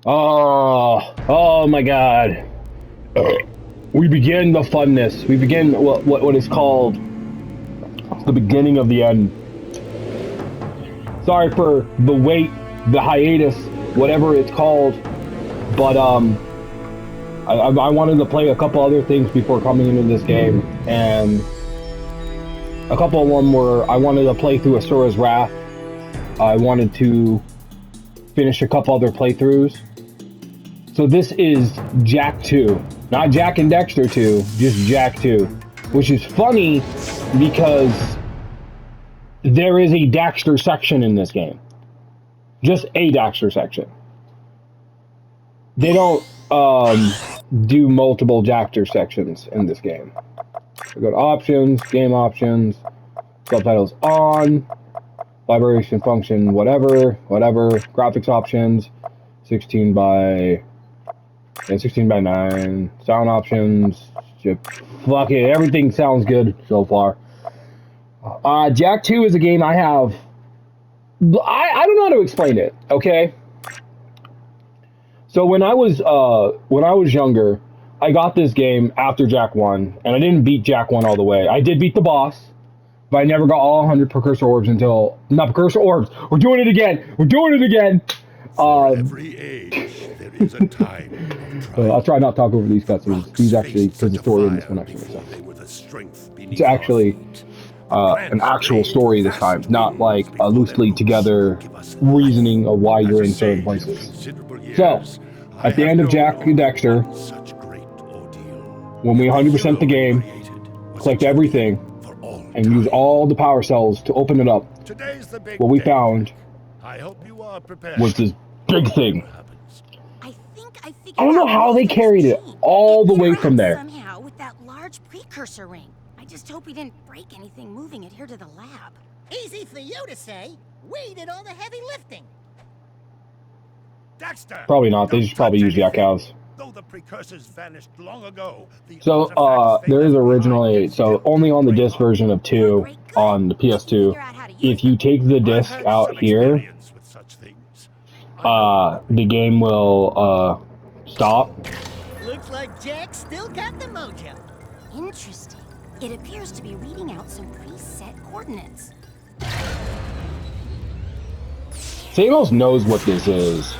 Oh my God. We begin the funness. We begin what is called the beginning of the end. Sorry for the wait, the hiatus, whatever it's called, but I wanted to play a couple other things before coming into this game, and a couple of them were I wanted to play through Asura's Wrath. I wanted to finish a couple other playthroughs. So this is Jak II, not Jak and Dexter 2, just Jak II, which is funny because there is a Dexter section in this game, just a Dexter section. They don't do multiple Dexter sections in this game. We go to options, game options, subtitles on, vibration function, whatever, graphics options, 16 by 9, sound options, fuck it, everything sounds good so far. Jak II is a game I have, I don't know how to explain it, okay? So when I was younger, I got this game after Jak 1, and I didn't beat Jak 1 all the way. I did beat the boss, but I never got all 100 precursor orbs until... Not precursor orbs! We're doing it again! We're doing it again! For every age, there is a time. I'll try not to talk over these cutscenes. These actually, because the story in this one actually makes sense. It's actually an actual story this time, not like a loosely together reasoning of why you're in certain places. So, at the end of Jak and Dexter, when we 100% the game, collect everything, and use all the power cells to open it up, what we found was this big thing. I don't know how they carried it all the way from there. Somehow with that large precursor ring. I just hope we didn't break anything moving it here to the lab. Easy for you to say. We did all the heavy lifting. Dexter, Probably not. They just probably use yak cows. though the precursors vanished long ago, So there is originally, so only on the disc version of 2 on the PS2, if you take the disc out here, the game will stop. Looks like Jak still got the mojo. Interesting. It appears to be reading out some preset coordinates. Samos knows what this is.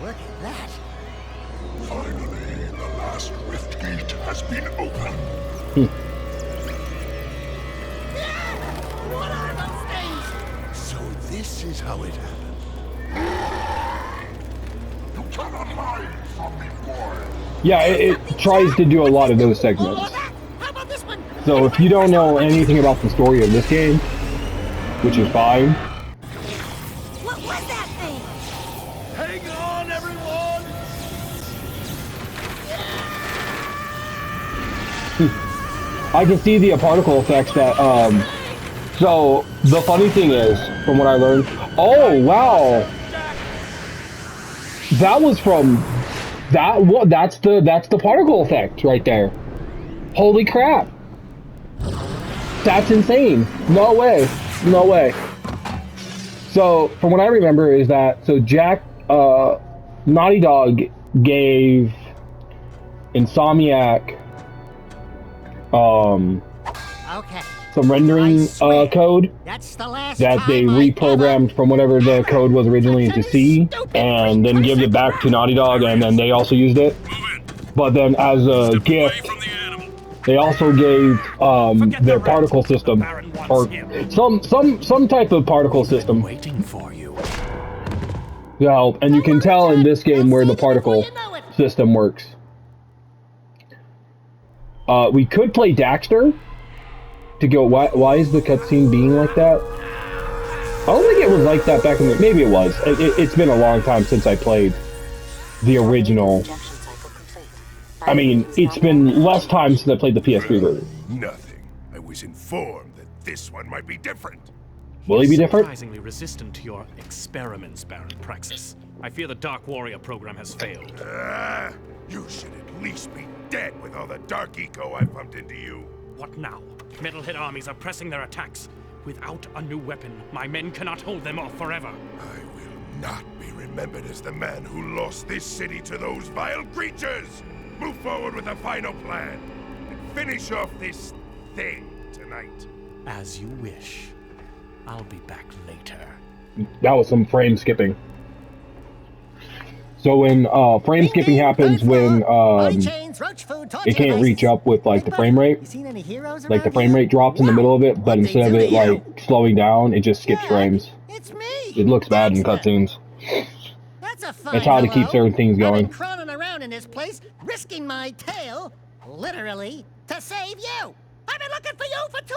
Look at that. Finally, the last rift gate has been opened. What are those things? So this is how it happened. You cannot hide from me, boy. Yeah, it tries to do a lot of those segments. How about this one? So if you don't know anything about the story of this game, which is fine, What was that thing? Hang on, everyone! I can see the particle effects that, so the funny thing is, from what I learned, oh wow, that was from, that's the particle effect right there. Holy crap. That's insane. No way. No way. So, from what I remember is that, so Jak, Naughty Dog gave Insomniac, Okay. some rendering code That's the last that they time I reprogrammed from whatever the code was originally into C, and then give it back to Naughty Dog, and then they also used it. But then as a gift, they also gave their particle system, or some type of particle system. Waiting for you. Yeah, and you can tell in this game where the particle system works. We could play Daxter to go. Why is the cutscene being like that? I don't think it was like that back in the. Maybe it was. It's been a long time since I played the original. I mean, it's been less time since I played the PS3 version. Nothing. I was informed that this one might be different. Will he be different? Surprisingly resistant to your experiments, Baron Praxis. I fear the Dark Warrior program has failed. You should at least be dead with all the dark eco I pumped into you. What now? Metalhead armies are pressing their attacks. Without a new weapon, my men cannot hold them off forever. I will not be remembered as the man who lost this city to those vile creatures! Move forward with a final plan, and finish off this thing tonight. As you wish. I'll be back later. That was some frame skipping. So when frame skipping happens when it can't reach up with like the frame rate, like the frame rate drops in the middle of it, but instead of it like slowing down, it just skips frames. It's me. It looks bad in cutscenes. That's a fine It's how to keep certain things I've going. been crawling around in this place, risking my tail, literally, to save you. I've been looking for you for 2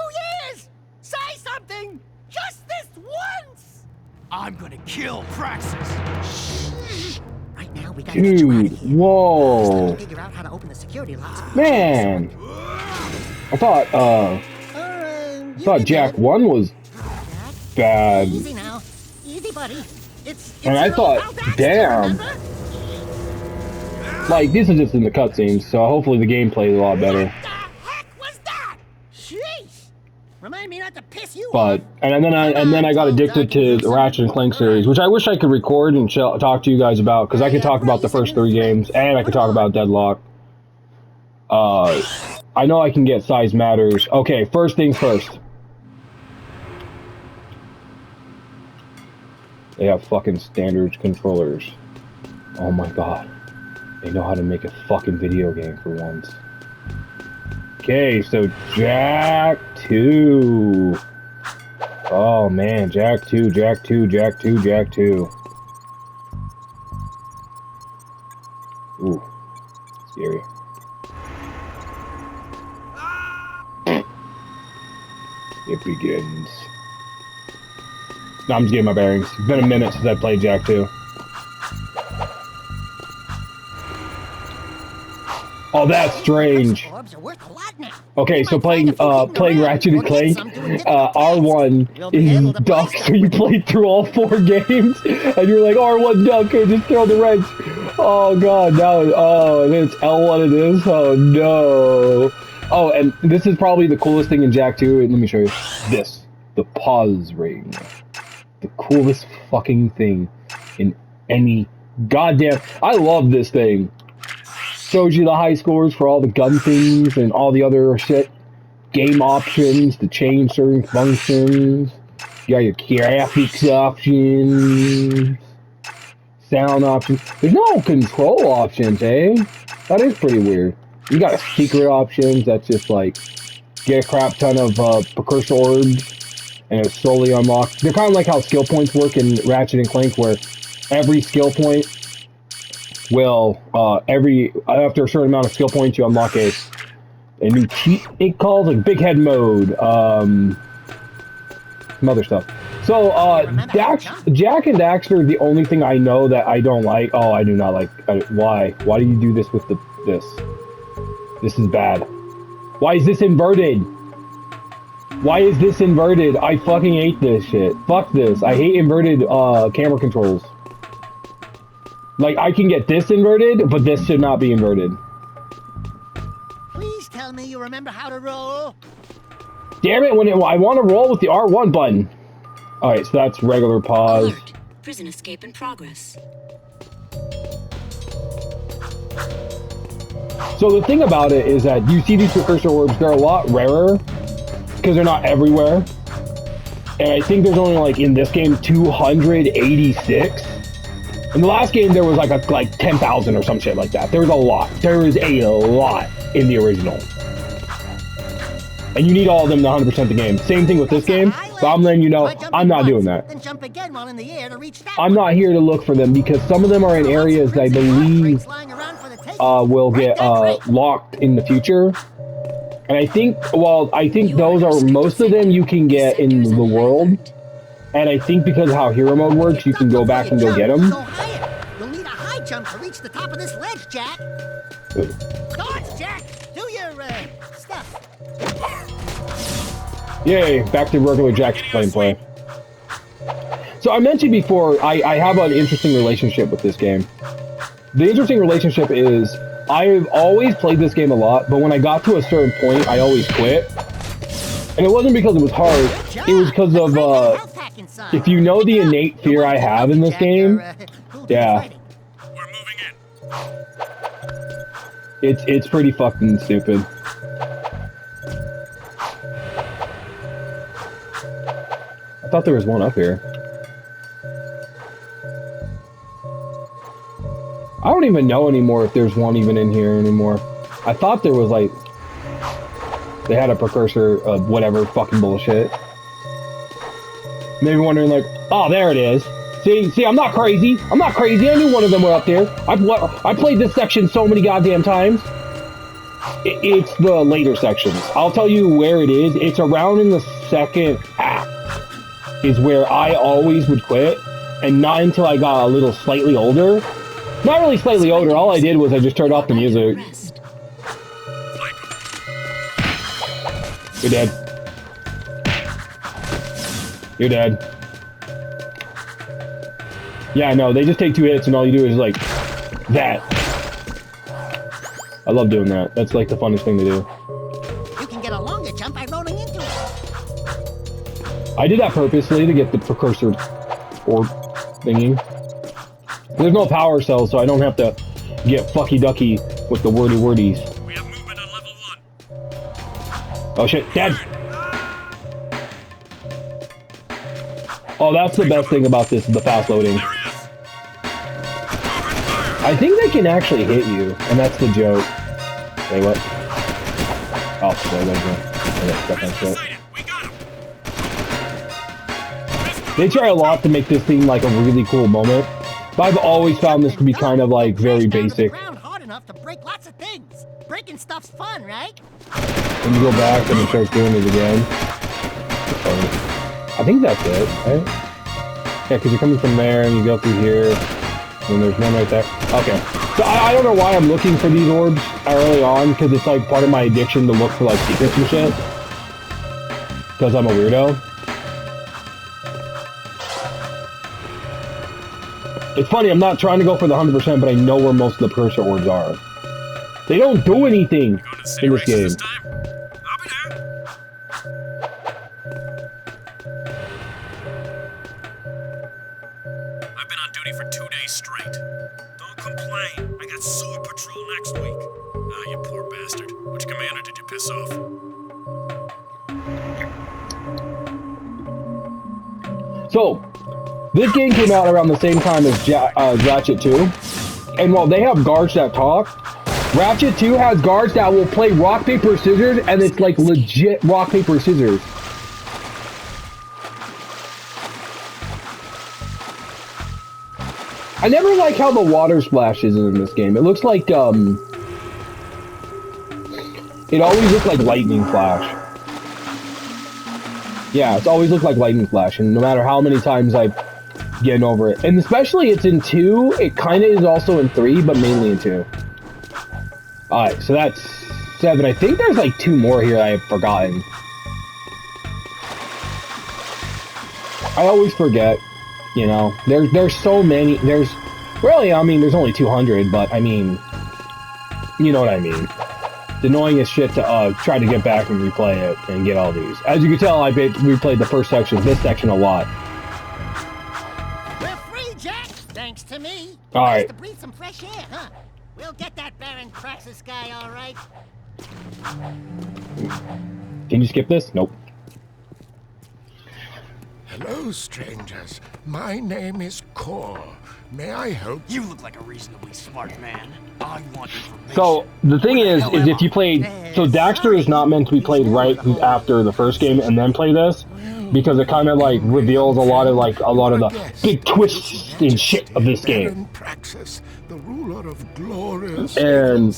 years. Say something, just this once. I'm gonna kill Praxis. Right now, we gotta get you out Dude, of here. whoa. First, figure out how to open the security locks. Man! I thought, Jak I was bad. Easy now, easy, buddy. It's And I your old thought, pal Daxter, damn. remember? Like, this is just in the cutscenes, so hopefully the gameplay is a lot better. What the heck was that? Jeez! Remind me not to piss you But off. and then I got addicted to the Ratchet and Clank series, which I wish I could record and talk to you guys about, because I could talk about the first 3 games and I could talk about Deadlock. I know I can get size matters. Okay, first things first. They have fucking standard controllers. Oh my god. They know how to make a fucking video game for once. Okay, so Jak II. Oh man, Jak II, Jak II, Jak II, Jak II. Ooh, scary. It begins. No, I'm just getting my bearings. It's been a minute since I played Jak II. Oh, that's strange. Orbs are worth a lot now. Okay, so playing Ratchet and Clank, R1 is duck, so you played through all 4 games, and you're like, R1 duck, and just throw the wrench. Oh god, now, and then it's L1 it is? Oh no. Oh, and this is probably the coolest thing in Jak II, let me show you. This, the pause ring. The coolest fucking thing in any goddamn, I love this thing. Shows you the high scores for all the gun things and all the other shit. Game options to change certain functions. You got your graphics options. Sound options. There's no control options, eh? That is pretty weird. You got secret options that's just like get a crap ton of precursor orbs and it's slowly unlocked. They're kind of like how skill points work in Ratchet and Clank, where every skill point will after a certain amount of skill points you unlock a new cheat, it calls, like big head mode, some other stuff. So Jak and Daxter is the only thing I know that I don't like. Oh, I do not like. Why do you do this with this? This is bad. Why is this inverted? Why is this inverted? I fucking hate this shit. Fuck this. I hate inverted camera controls. Like, I can get this inverted, but this should not be inverted. Please tell me you remember how to roll. Damn it, I want to roll with the R1 button. Alright, so that's regular pause. Alert. Prison escape in progress. So the thing about it is that you see these precursor orbs, they're a lot rarer, because they're not everywhere. And I think there's only, like, in this game, 286. In the last game, there was like 10,000 or some shit like that. There was a lot. There is a lot in the original. And you need all of them to 100% the game. Same thing with this game, but I'm letting you know, I'm not doing that. Then jump again while in the air to reach that I'm not here to look for them, because some of them are in areas that I believe will get locked in the future. And I think, those are, most of them you can get in the world. And I think because of how hero mode works, you can go back and go get them. You'll need a high jump to reach the top of this ledge, Jak. Dodge, Jak! Do your, stuff. Yay, back to regular Jak gameplay. So I mentioned before, I have an interesting relationship with this game. The interesting relationship is, I've always played this game a lot, but when I got to a certain point, I always quit. And it wasn't because it was hard. It was because of if you know the innate fear I have in this game. Yeah. We're moving in. It's pretty fucking stupid. I thought there was one up here. I don't even know anymore if there's one even in here anymore. I thought there was like... They had a precursor of whatever fucking bullshit. Maybe wondering like, oh, there it is. See, I'm not crazy. I'm not crazy. I knew one of them were up there. I played this section so many goddamn times. It's the later sections. I'll tell you where it is. It's around in the second act is where I always would quit. And not until I got a little slightly older. Not really slightly older. All I did was I just turned off the music. You're dead. You're dead. Yeah, no, they just take 2 hits and all you do is like that. I love doing that. That's like the funnest thing to do. You can get a longer jump by rolling into it. I did that purposely to get the precursor orb thingy. There's no power cell, so I don't have to get fucky ducky with the wordy wordies. We have movement on level 1. Oh shit, dead! Oh, that's the best thing about this, the fast loading. I think they can actually hit you, and that's the joke. Wait, what? Oh, there they go. They try a lot to make this thing like a really cool moment, but I've always found this to be kind of like very basic. Hard enough to break lots of things. Breaking stuff's fun, right? When you go back and it starts doing it again. I think that's it, right? Yeah, because you're coming from there and you go through here. And there's one right there. Okay. So I don't know why I'm looking for these orbs early on, because it's like part of my addiction to look for like secrets and shit. Because I'm a weirdo. It's funny, I'm not trying to go for the 100%, but I know where most of the precursor orbs are. They don't do anything in this game. I've been on duty for 2 days straight. Don't complain. I got sewer patrol next week. Ah, you poor bastard. Which commander did you piss off? So, this game came out around the same time as Ratchet II. And while they have guards that talk, Ratchet II has guards that will play rock, paper, scissors, and it's like legit rock, paper, scissors. I never like how the water splashes in this game. It looks like, it always looks like lightning flash. Yeah, it's always looked like lightning flash, and no matter how many times I get over it. And especially it's in 2, it kind of is also in 3, but mainly in 2. Alright, so that's 7. I think there's like 2 more here I have forgotten. I always forget. You know, there's so many, there's only 200, but I mean, you know what I mean. It's annoying as shit to try to get back and replay it and get all these. As you can tell, I replayed the first section, this section a lot. We're free, Jack, thanks to me. All right. To breathe some fresh air, huh? We'll get that Baron Praxis guy, all right. Can you skip this? Nope. Hello, strangers. My name is Core. May I help? You look like a reasonably smart man. I want information. So the thing is if you played, so Daxter is not meant to be played right after the first game and then play this, because it kind of like reveals a lot of the big twists and shit of this game. The ruler of glorious And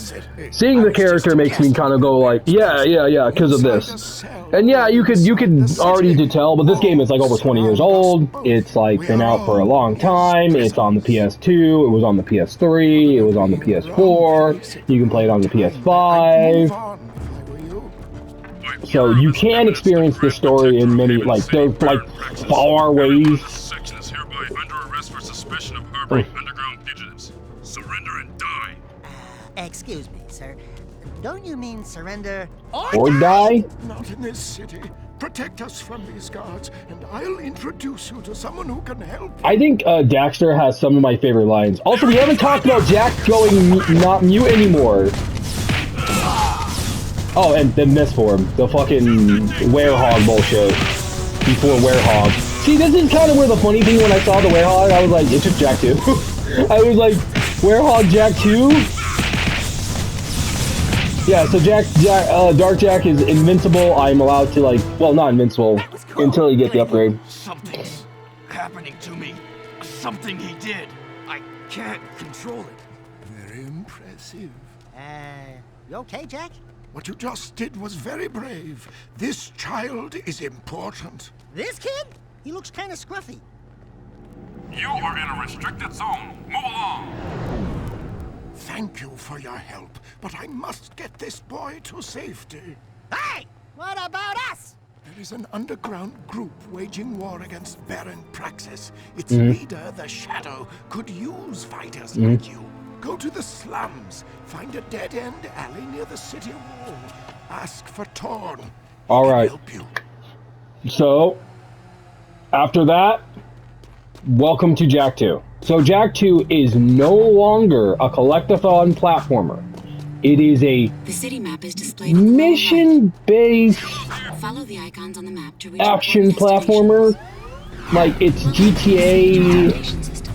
seeing the character makes me kind of go like, yeah, because of this. And yeah, you could already tell, but this game is like over 20 years old. It's like been out for a long time. It's on the PS2. It was on the PS3. It was on the PS4. You can play it on the PS5. So you can experience this story in many far ways. Section is hereby under arrest for suspicion of harboring underground fugitives. Surrender and die. Excuse me, sir. Don't you mean surrender or die? Not in this city. Protect us from these guards, and I'll introduce you to someone who can help. I think Daxter has some of my favorite lines. Also, we haven't talked about Jak going not mute anymore. Oh, and the misform. The fucking werehog bullshit. Before werehog. See, this is kind of where the funny thing when I saw the werehog, I was like, it's just Jak II. I was like, werehog Jak II? Yeah, so Dark Jak is invincible. I'm allowed to, like, well, not invincible until you get the upgrade. Something's happening to me. Something he did. I can't control it. Very impressive. You okay, Jak? What you just did was very brave. This child is important. This kid? He looks kind of scruffy. You are in a restricted zone. Move along. Thank you for your help, but I must get this boy to safety. Hey! What about us? There is an underground group waging war against Baron Praxis. Its leader, the Shadow, could use fighters like you. Go to the slums, find a dead-end alley near the city wall. Ask for Torn. All right. Help you. So, after that, welcome to Jak II. So Jak II is no longer a collectathon platformer. It is a The city map is displayed. mission-based Follow the icons on the map to reach action important platformer. Like, it's GTA navigation system.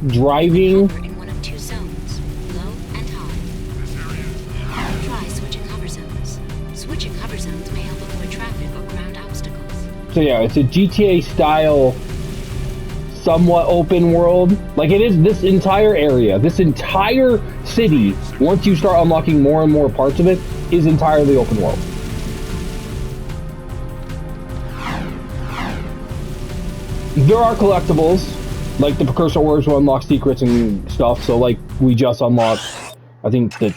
driving. In one of two zones, low and high. Try switching hover zones. Switching hover zones may help avoid traffic or ground obstacles. So yeah, it's a GTA style, somewhat open world. Like it is this entire area, this entire city, once you start unlocking more and more parts of it, is entirely open world. There are collectibles, like the precursor orbs will unlock secrets and stuff. So like we just unlocked, I think the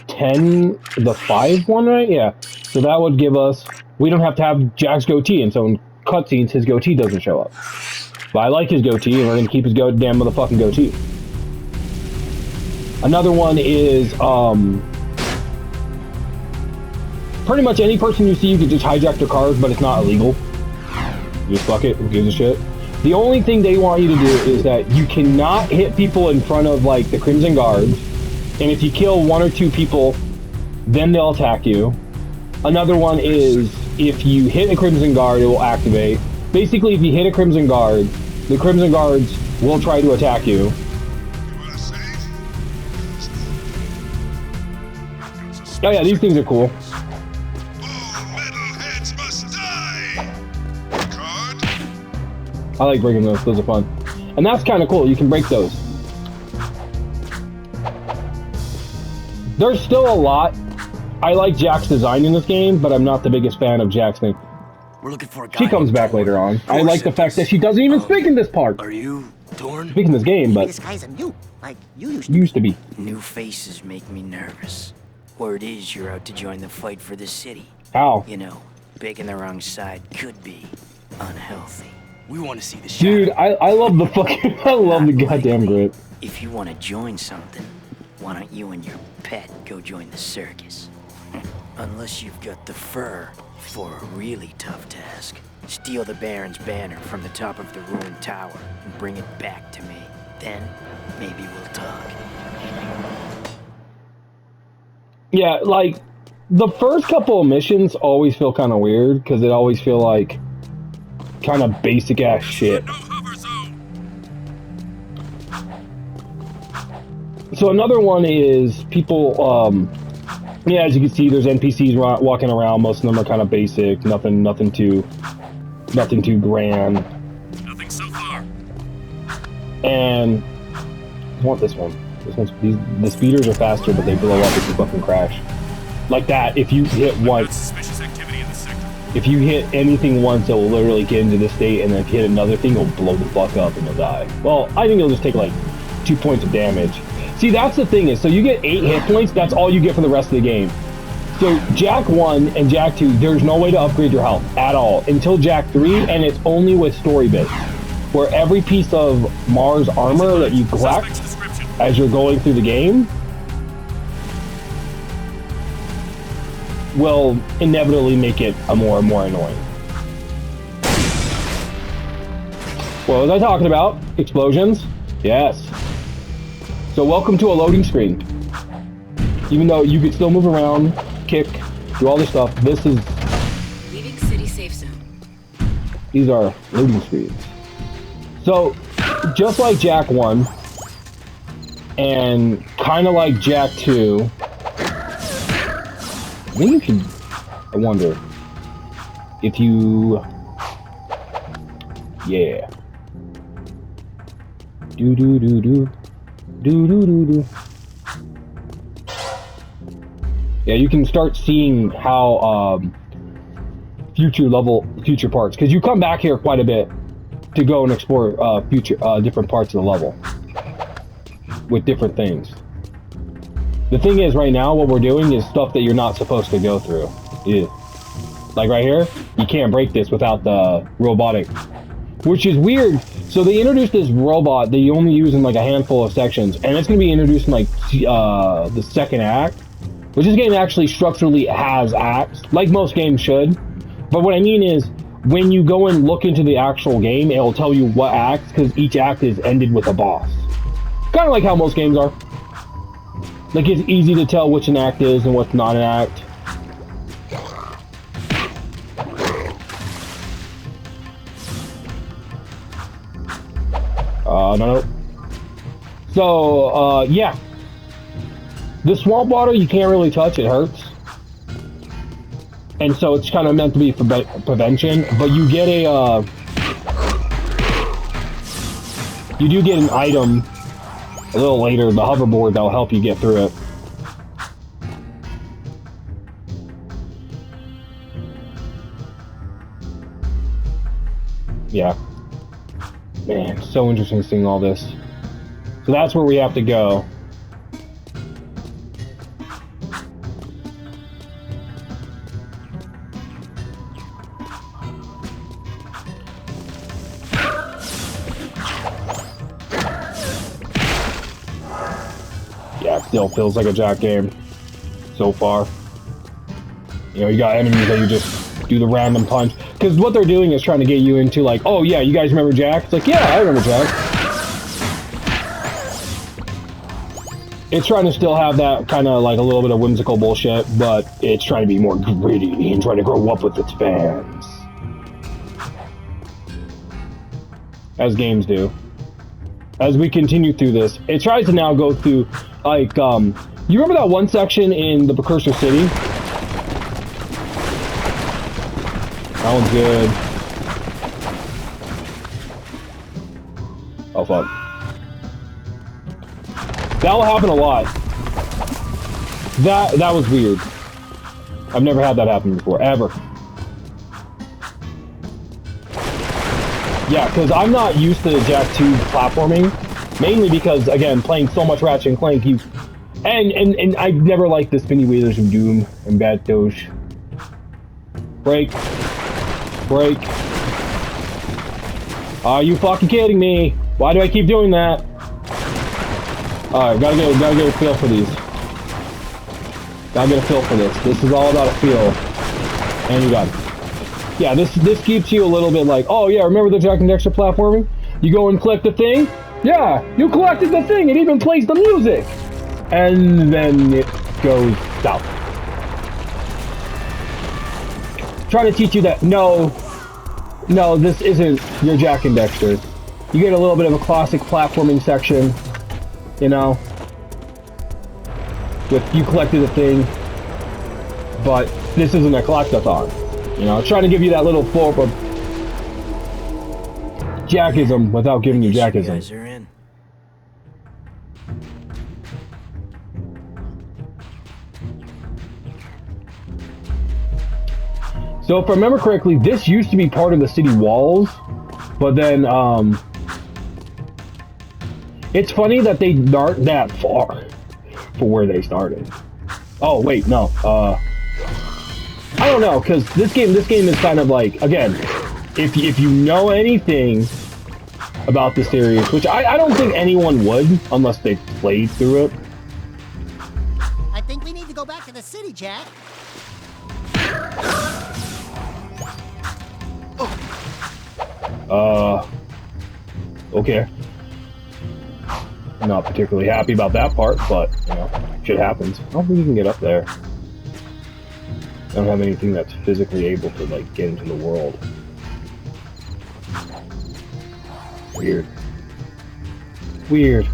5 one, right? Yeah. So that would give us, we don't have to have Jak's goatee, and so in cutscenes his goatee doesn't show up. But I like his goatee, and we're gonna keep his goddamn motherfucking goatee. Another one is pretty much any person you see, you can just hijack their cars, but it's not illegal. You just fuck it, who gives a shit? The only thing they want you to do is that you cannot hit people in front of like the Crimson Guards, and if you kill 1 or 2 people, then they'll attack you. Another one is if you hit a Crimson Guard, it will activate. Basically, if you hit a Crimson Guard, the Crimson Guards will try to attack you. Oh yeah, these things are cool. I like breaking those are fun. And that's kind of cool, you can break those. There's still a lot. I like Jak's design in this game, but I'm not the biggest fan of Jak's thing. We're looking for a guy. She comes back later on. I like the fact that she doesn't even speak in this part. Are you Torn? Speak in this game, but This guy's a new, like you used to be. New faces make me nervous. Word is you're out to join the fight for the city. How? You know, picking the wrong side could be unhealthy. We want to see the Shadow. Dude, I love the fucking, I love the goddamn grip. If you want to join something, why don't you and your pet go join the circus? Unless you've got the fur for a really tough task. Steal the Baron's banner from the top of the ruined tower and bring it back to me. Then, maybe we'll talk. Yeah, like, the first couple of missions always feel kind of weird, because it always feel like kind of basic ass shit. So another one is people, yeah, as you can see, there's NPCs walking around. Most of them are kind of basic, nothing too grand. Nothing so far. And I want this one. The speeders are faster, but they blow up if you fucking crash. Like that, if you hit once. Suspicious activity in the sector. If you hit anything once, it will literally get into this state, and then if you hit another thing, it'll blow the fuck up and you'll die. Well, I think it'll just take like 2 points of damage. See, that's the thing is, so you get 8 hit points, that's all you get for the rest of the game. So Jak 1 and Jak 2, there's no way to upgrade your health at all until Jak 3, and it's only with story bits, where every piece of Mars armor that you collect as you're going through the game will inevitably make it a more and more annoying. What was I talking about? Explosions? Yes. So welcome to a loading screen. Even though you could still move around, kick, do all this stuff, this is... Leaving city safe zone. These are loading screens. So, just like Jak I, and kind of like Jak II, I think you can... I wonder if you... Yeah. Do-do-do-do. Do-do-do-do. Yeah, you can start seeing how future parts, because you come back here quite a bit to go and explore different parts of the level with different things. The thing is, right now, what we're doing is stuff that you're not supposed to go through. Yeah. Like right here, you can't break this without the robotic, which is weird. So they introduced this robot that you only use in like a handful of sections, and it's going to be introduced in like the second act. Which this game actually structurally has acts, like most games should. But what I mean is, when you go and look into the actual game, it'll tell you what acts, because each act is ended with a boss. Kind of like how most games are. Like, it's easy to tell which an act is and what's not an act. No. So, yeah. The swamp water you can't really touch, it hurts. And so it's kind of meant to be for prevention, but you get a, you do get an item a little later, the hoverboard, that'll help you get through it. Yeah. Man, so interesting seeing all this. So that's where we have to go. Yeah, it still feels like a Jak game so far. You know, you got enemies that you just do the random punch. Because what they're doing is trying to get you into like, oh yeah, you guys remember Jak? It's like, yeah, I remember Jak. It's trying to still have that kind of like a little bit of whimsical bullshit, but it's trying to be more gritty and trying to grow up with its fans. As games do. As we continue through this, it tries to now go through, like, you remember that one section in the Precursor City? That one's good. Oh, fuck. That'll happen a lot. That was weird. I've never had that happen before, ever. Yeah, because I'm not used to Jak II platforming, mainly because, again, playing so much Ratchet and Clank, and I've never liked the spinny wheelers of Doom and Bad Doge. Break. Break. Are you fucking kidding me? Why do I keep doing that? Alright, gotta get a feel for these. Gotta get a feel for this. This is all about a feel. And you got it. Yeah, this keeps you a little bit like, oh yeah, remember the Jak and Daxter platforming? You go and collect the thing? Yeah, you collected the thing, it even plays the music! And then it goes south. Trying to teach you that, no, this isn't your Jak and Daxter. You get a little bit of a classic platforming section, you know, with you collected a thing, but this isn't a collectathon. You know, trying to give you that little form of Jackism without giving you Jackism. You guys are in. So if I remember correctly, this used to be part of the city walls, but then it's funny that they aren't that far for where they started. Oh wait, no. I don't know, because this game is kind of like, again, if you know anything about the series, which I don't think anyone would unless they played through it. I think we need to go back to the city, Jak. Okay. I'm not particularly happy about that part, but, you know, shit happens. I don't think you can get up there. I don't have anything that's physically able to, like, get into the world. Weird. Weird.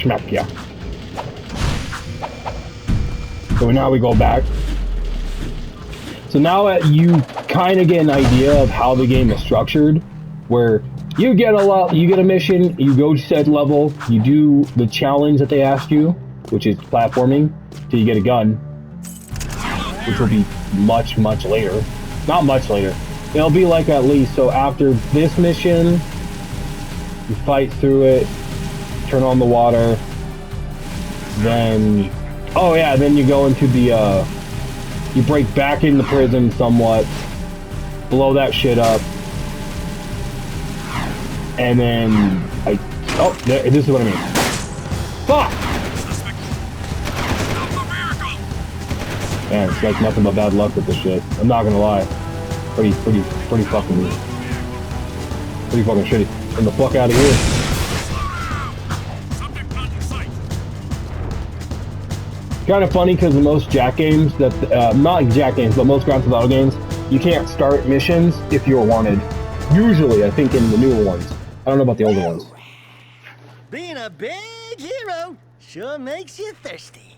Smack ya. So now we go back. So now that you kind of get an idea of how the game is structured, where you get a mission, you go to said level, you do the challenge that they ask you, which is platforming, till you get a gun, which will be much later. Not much later. It'll be like at least, so after this mission, you fight through it, turn on the water, then, oh yeah, then you go into the, you break back into prison somewhat, blow that shit up, and then, this is what I mean. Fuck! Man, it's like nothing but bad luck with this shit. I'm not gonna lie. Pretty fucking shitty. Get the fuck out of here. Kind of funny because most Jak games that, not Jak games, but most Grand Theft Auto games, you can't start missions if you're wanted. Usually, I think in the newer ones. I don't know about the older ones. Being a big hero sure makes you thirsty.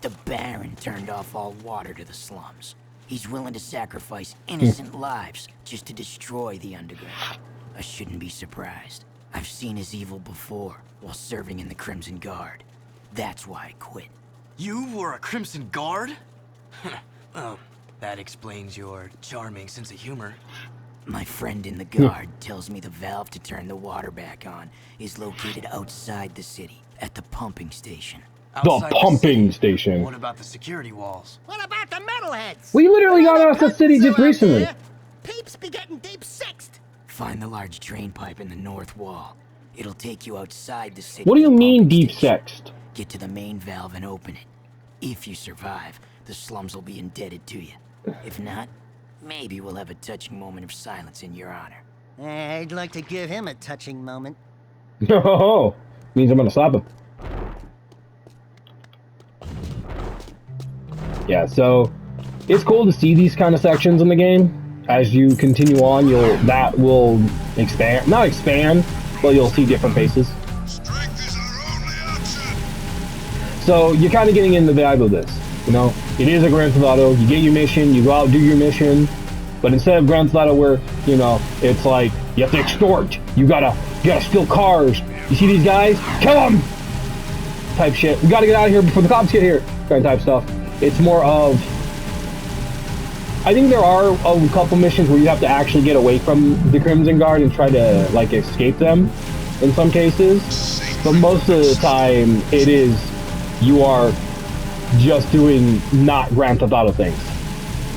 The Baron turned off all water to the slums. He's willing to sacrifice innocent lives just to destroy the underground. I shouldn't be surprised. I've seen his evil before while serving in the Crimson Guard. That's why I quit. You were a Crimson Guard? Well, that explains your charming sense of humor. My friend in the Guard tells me the valve to turn the water back on is located outside the city, at the pumping station. The pumping station. What about the security walls? What about the metalheads? We literally got out of the city just recently. Peeps be getting deep sixed. Find the large drain pipe in the north wall. It'll take you outside the city. What do you mean deep sexed? Get to the main valve and open it. If you survive, the slums will be indebted to you. If not, maybe we'll have a touching moment of silence in your honor. I'd like to give him a touching moment. Oh, means I'm gonna slap him. Yeah, so it's cool to see these kind of sections in the game. As you continue on, that will expand, not expand, but you'll see different faces. So you're kind of getting in the vibe of this. You know, it is a Grand Theft Auto. You get your mission, you go out, do your mission, but instead of Grand Theft Auto where, you know, it's like you have to extort, you gotta steal cars. You see these guys? Kill them! Type shit. We gotta get out of here before the cops get here. Kind of type stuff. It's more of, I think there are a couple missions where you have to actually get away from the Crimson Guard and try to, like, escape them in some cases. But most of the time, it is, you are just doing not Grand Theft Auto things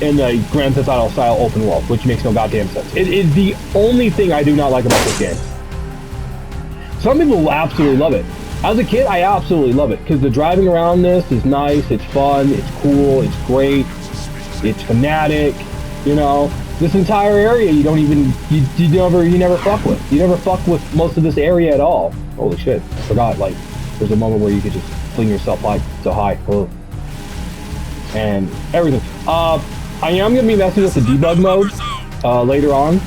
in the Grand Theft Auto style open world, which makes no goddamn sense. It is the only thing I do not like about this game. Some people will absolutely love it. As a kid, I absolutely love it because the driving around this is nice, it's fun, it's cool, it's great, it's fanatic. You know, this entire area you don't even you never fuck with. You never fuck with most of this area at all. Holy shit! I forgot. Like, there's a moment where you could just fling yourself so high, and everything. I am gonna be messing with the debug mode later on,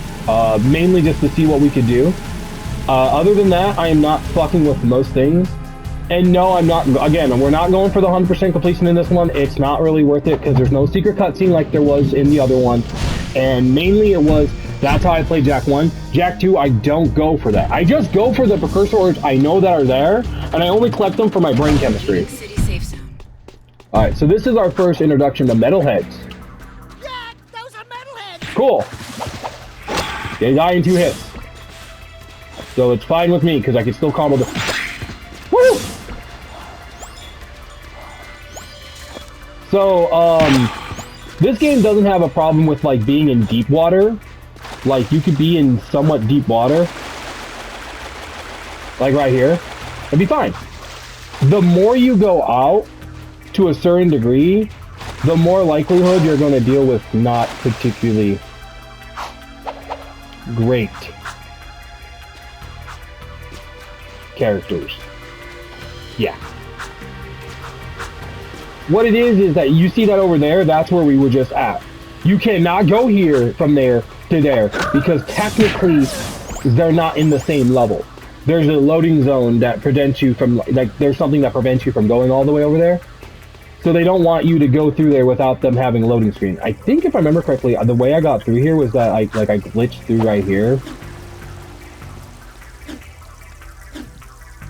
mainly just to see what we could do. Other than that, I am not fucking with most things. And no, I'm not, again, we're not going for the 100% completion in this one. It's not really worth it because there's no secret cutscene like there was in the other one. And mainly that's how I play Jak 1. Jak 2, I don't go for that. I just go for the precursors I know that are there, and I only collect them for my brain chemistry. Alright, so this is our first introduction to metalheads. Yeah, those are metalheads. Cool. They die in 2 hits. So it's fine with me, because I can still combo the... Woo! So, this game doesn't have a problem with, like, being in deep water. Like, you could be in somewhat deep water. like right here, it'd be fine. The more you go out to a certain degree, the more likelihood you're going to deal with not particularly great characters. Yeah. What it is that you see that over there, that's where we were just at. You cannot go here from there to there because technically they're not in the same level. There's a loading zone that prevents you from, like, there's something that prevents you from going all the way over there. So they don't want you to go through there without them having a loading screen. I think if I remember correctly, the way I got through here was that I glitched through right here.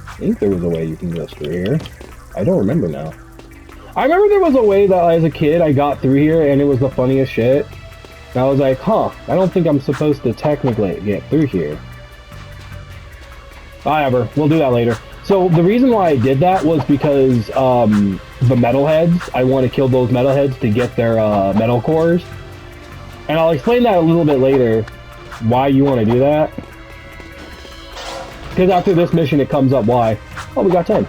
I think there was a way you can glitch through here. I don't remember now. I remember there was a way that as a kid I got through here and it was the funniest shit. And I was like, huh, I don't think I'm supposed to technically get through here. Whatever, we'll do that later. So the reason why I did that was because the metalheads, I want to kill those metalheads to get their metal cores. And I'll explain that a little bit later, why you want to do that. Because after this mission it comes up why. Oh, we got 10.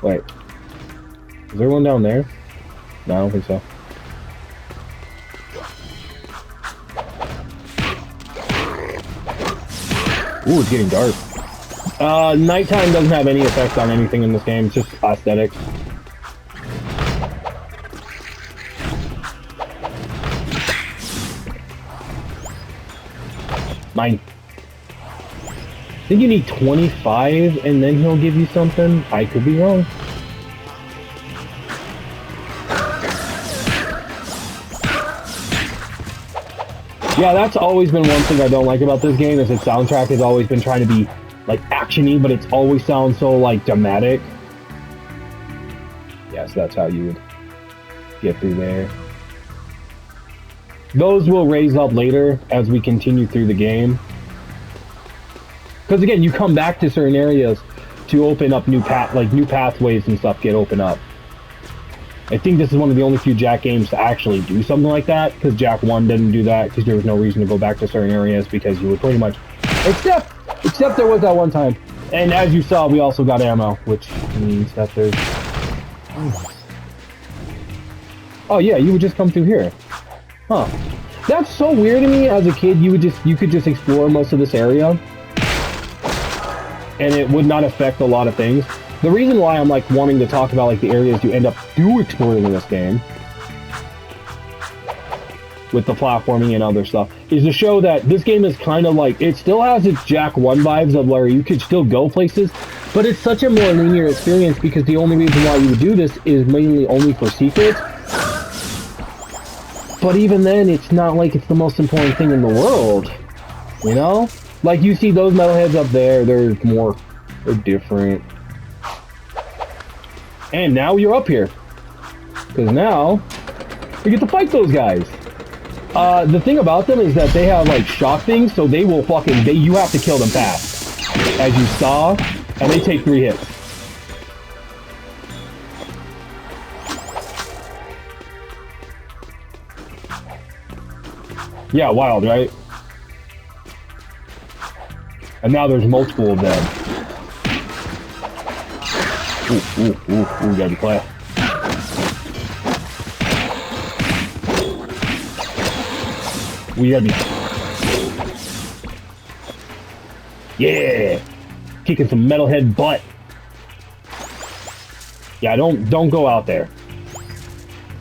Wait. Is there one down there? No, I don't think so. Ooh, it's getting dark. Nighttime doesn't have any effect on anything in this game, it's just aesthetics. Mine. I think you need 25 and then he'll give you something. I could be wrong. Yeah, that's always been one thing I don't like about this game, is its soundtrack has always been trying to be, like, action-y, but it's always sounds so, like, dramatic. Yeah, so that's how you would get through there. Those will raise up later as we continue through the game. Because, again, you come back to certain areas to open up new pathways and stuff get opened up. I think this is one of the only few Jak games to actually do something like that, because Jak 1 didn't do that, because there was no reason to go back to certain areas, because you would pretty much... Except there was that one time. And as you saw, we also got ammo, which means that there's... Oh yeah, you would just come through here. Huh. That's so weird to me. As a kid, you could just explore most of this area, and it would not affect a lot of things. The reason why I'm like wanting to talk about like the areas you end up exploring in this game with the platforming and other stuff is to show that this game is kind of like, it still has its Jak 1 vibes of where you could still go places, but it's such a more linear experience because the only reason why you would do this is mainly only for secrets. But even then, it's not like it's the most important thing in the world, you know? Like you see those metalheads up there, they're different. And now you're up here. Because now, we get to fight those guys. The thing about them is that they have, like, shock things, so they will you have to kill them fast. As you saw, and they take 3 hits. Yeah, wild, right? And now there's multiple of them. Ooh, gotta be quiet. We gotta be... Yeah! Kicking some metalhead butt. Yeah, don't go out there.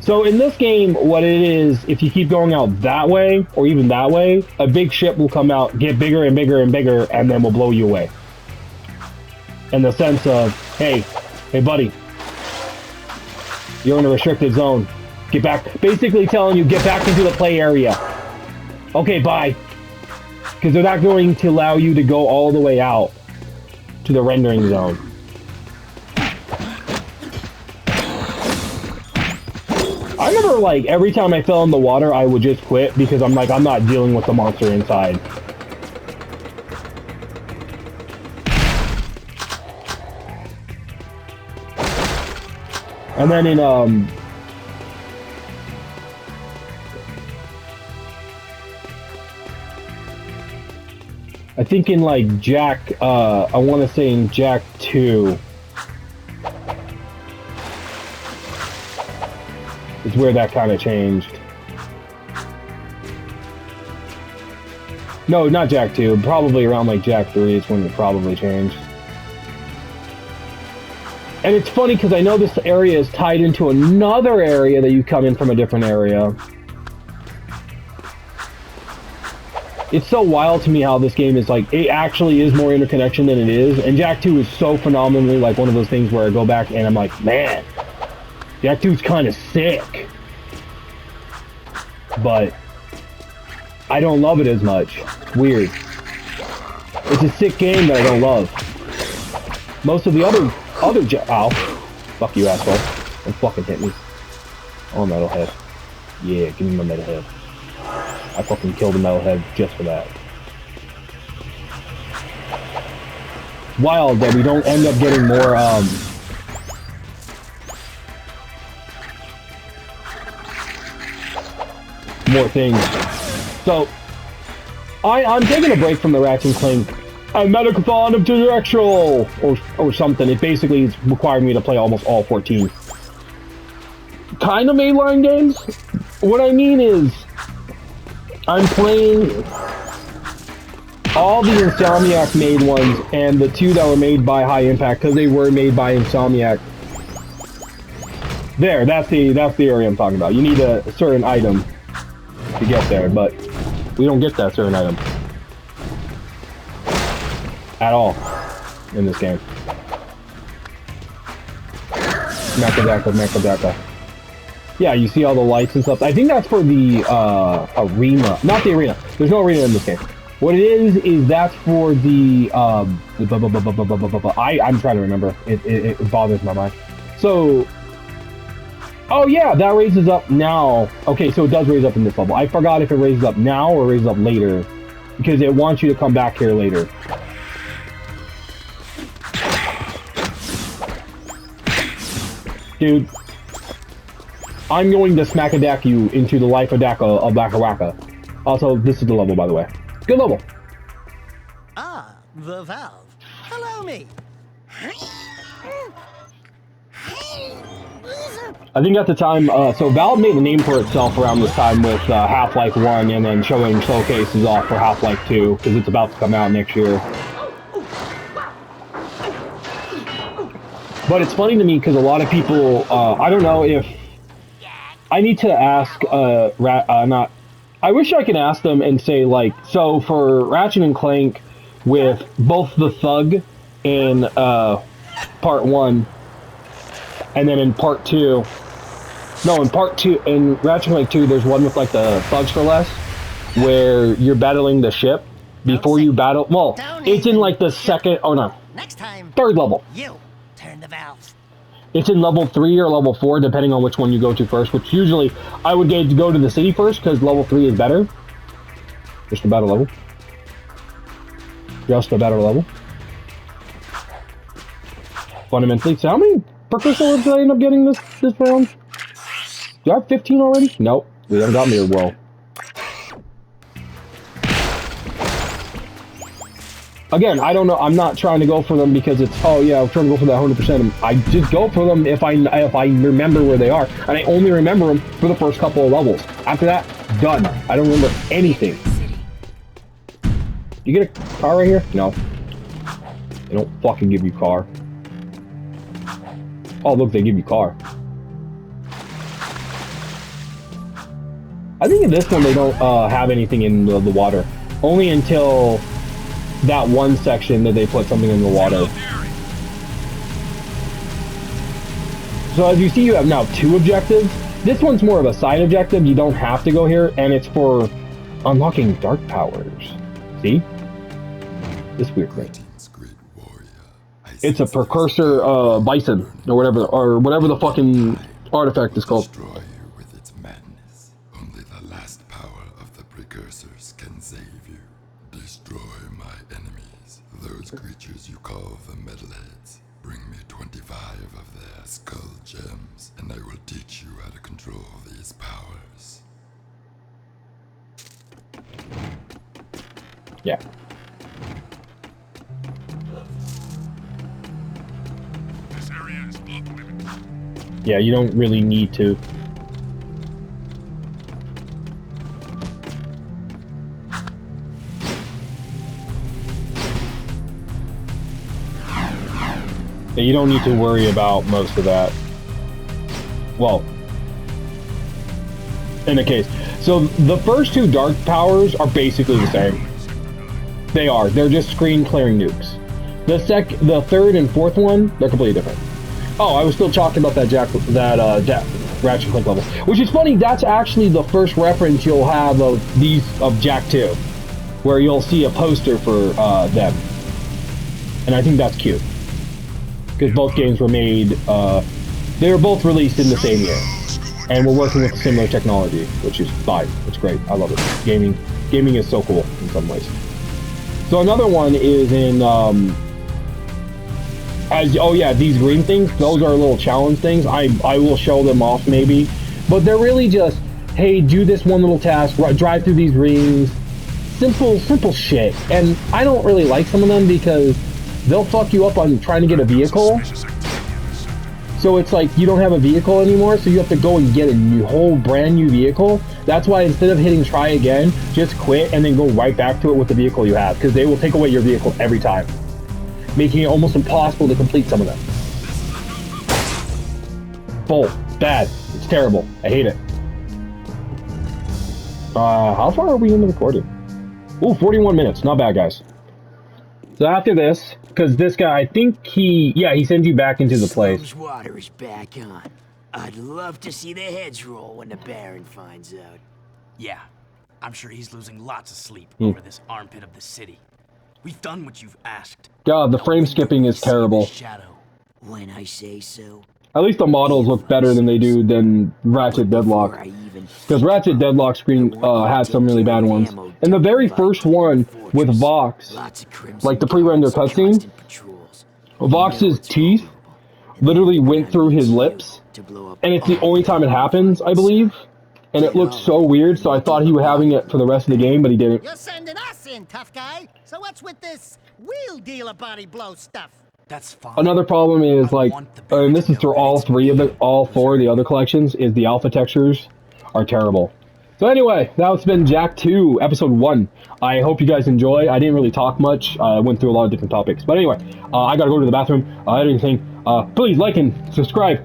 So in this game, what it is, if you keep going out that way, or even that way, a big ship will come out, get bigger and bigger and bigger, and then will blow you away. In the sense of, hey buddy, you're in a restricted zone. Get back, basically telling you, get back into the play area. Okay, bye. Because they're not going to allow you to go all the way out to the rendering zone. I remember, like, every time I fell in the water, I would just quit because I'm like, I'm not dealing with the monster inside. And then in, I think in like Jak, I want to say in Jak II is where that kind of changed. No, not Jak II. Probably around like Jak III is when it probably changed. And it's funny because I know this area is tied into another area that you come in from a different area. It's so wild to me how this game is like, it actually is more interconnection than it is. And Jak II is so phenomenally like one of those things where I go back and I'm like, man, Jak II is kind of sick. But I don't love it as much. It's weird. It's a sick game that I don't love. Most of the other ow. Fuck you, asshole. Don't fucking hit me. Oh, metalhead. Yeah, give me my metalhead. I fucking killed a metalhead just for that. Wild that we don't end up getting more, more things. So, I'm taking a break from the Ratchet & Clank a Metathon of Directional or something. It basically is requiring me to play almost all 14 kind of mainline games. What I mean is I'm playing all the Insomniac made ones and the 2 that were made by High Impact because they were made by Insomniac. There, that's the area I'm talking about. You need a certain item to get there, but we don't get that certain item at all in this game. Macadaka. Yeah, you see all the lights and stuff. I think that's for the arena. Not the arena. There's no arena in this game. What it is that's for the I'm trying to remember. It bothers my mind. So, oh yeah, that raises up now. Okay, so it does raise up in this level. I forgot if it raises up now or raises up later, because it wants you to come back here later. Dude, I'm going to smack-a-dack you into the life of Daka of Bakawaka. Also, this is the level, by the way. Good level. Ah, the valve. Allow me. I think at the time, so Valve made a name for itself around this time with Half-Life 1 and then showing showcases off for Half-Life 2, because it's about to come out next year. But it's funny to me because a lot of people, I don't know if, I need to ask, I wish I could ask them and say like, so for Ratchet & Clank with both the Thug in part 1, and then in part 2, in part 2, in Ratchet & Clank 2, there's one with like the Thugs for Less, where you're battling the ship before you battle, well, it's in like the second, oh no, Next time, third level. you turn the valves. It's in level 3 or level 4, depending on which one you go to first, which usually I would go to the city first, because level 3 is better. Just a better level. Just a better level. Fundamentally. So how many precursor orbs did I end up getting this round? Do I have 15 already? Nope. We haven't got me a well. Again, I don't know. I'm not trying to go for them because it's, oh yeah, I'm trying to go for that 100%. I just go for them if I remember where they are, and I only remember them for the first couple of levels. After that, done. I don't remember anything. You get a car right here? No. They don't fucking give you car. Oh look, they give you car. I think in this one they don't have anything in the water. Only until that one section that they put something in the water. So as you see, you have now 2 objectives. This one's more of a side objective. You don't have to go here, and it's for unlocking dark powers. See? This weird thing. It's a precursor bison, or whatever the fucking artifact is called. Destroy you with its madness. Only the last power of the precursors can save you. Destroy my enemies, those creatures you call the metalheads. Bring me 25 of their skull gems, and I will teach you how to control these powers. Yeah. Yeah, you don't really need to. Yeah, you don't need to worry about most of that. Well, in the case. So the first two dark powers are basically the same. They are. They're just screen clearing nukes. The third and fourth one, they're completely different. Oh, I was still talking about that Ratchet Clank level, which is funny. That's actually the first reference you'll have of Jak II, where you'll see a poster for them, and I think that's cute because both games were made. They were both released in the same year, and we're working with similar technology, which is fine. It's great. I love it. Gaming is so cool in some ways. So another one is in these green things. Those are little challenge things. I will show them off maybe, but they're really just, hey, do this one little task, drive through these rings, simple shit. And I don't really like some of them because they'll fuck you up on trying to get a vehicle. So it's like you don't have a vehicle anymore, so you have to go and get a whole brand new vehicle. That's why instead of hitting try again, just quit and then go right back to it with the vehicle you have, because they will take away your vehicle every time, making it almost impossible to complete some of them. Bull. Bad. It's terrible. I hate it. How far are we into recording? Ooh, 41 minutes. Not bad, guys. So after this, because this guy, I think he sends you back into the place. Slum's water is back on. I'd love to see the heads roll when the Baron finds out. Yeah, I'm sure he's losing lots of sleep over this armpit of the city. We've done what you've asked. God, the frame skipping is terrible. Shadow. When I say so. At least the models look better than Ratchet Deadlock. Because Ratchet Deadlock screen had some really bad ones. And the very first one with Vox, like the pre-render cutscene, Vox's teeth literally went through his lips. And it's the only time it happens, I believe. And it looked so weird, so I thought he was having it for the rest of the game, but he didn't. You're sending us in, tough guy. So what's with this wheel dealer body blow stuff? That's fine. Another problem is, like, and this is through all four of the other collections, is the alpha textures are terrible. So anyway, that's been Jak II, Episode 1. I hope you guys enjoy. I didn't really talk much. I went through a lot of different topics. But anyway, I gotta go to the bathroom. Anything. Please like and subscribe.